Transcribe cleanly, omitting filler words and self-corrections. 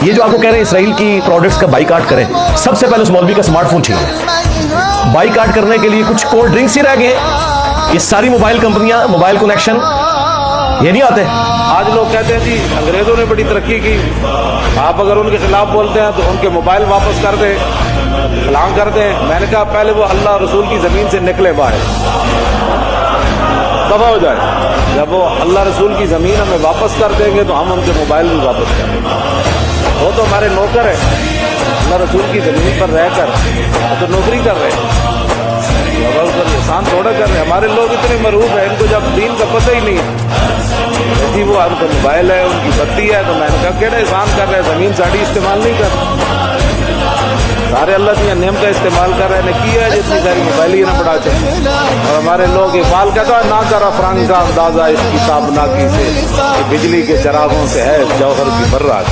یہ جو آپ کو کہہ رہے ہیں اسرائیل کی پروڈکٹس کا بائیکاٹ کریں، سب سے پہلے اس مولوی کا اسمارٹ فون چاہیے۔ بائیکاٹ کرنے کے لیے کچھ کولڈ ڈرنکس ہی رہ گئے ہیں، یہ ساری موبائل کمپنیاں، موبائل کنیکشن یہ نہیں آتے۔ آج لوگ کہتے ہیں جی انگریزوں نے بڑی ترقی کی، آپ اگر ان کے خلاف بولتے ہیں تو ان کے موبائل واپس کر دیں، فلاں کر دیں۔ میں نے کہا پہلے وہ اللہ رسول کی زمین سے نکلے باہر، دفع ہو جائے۔ جب وہ اللہ رسول کی زمین ہمیں واپس کر دیں گے تو ہم ان کے موبائل بھی واپس کر دیں گے۔ وہ تو ہمارے نوکر ہیں، اللہ رسول کی زمین پر رہ کر وہ تو نوکری کر رہے ہیں، احسان تھوڑا کر رہے ہیں۔ ہمارے لوگ اتنے مروب ہیں، ان کو جب دین کا پتہ ہی نہیں ہے، جی وہ ان کا موبائل ہے، ان کی بتی ہے، تو میں نے کہا کہڑا احسان کر رہے ہیں، زمین ساڑی استعمال نہیں کر سارے اللہ کی نعمت کا استعمال کر رہے ہیں، کیا ہے جتنی ساری موبائل ہی نہ پڑا چاہیے۔ اور ہمارے لوگ اقبال کہتا ہے نہ کرا فرنگ کا اندازہ اس کی تابناکی سے، کہ بجلی کے چراغوں سے ہے جوہر کی براق۔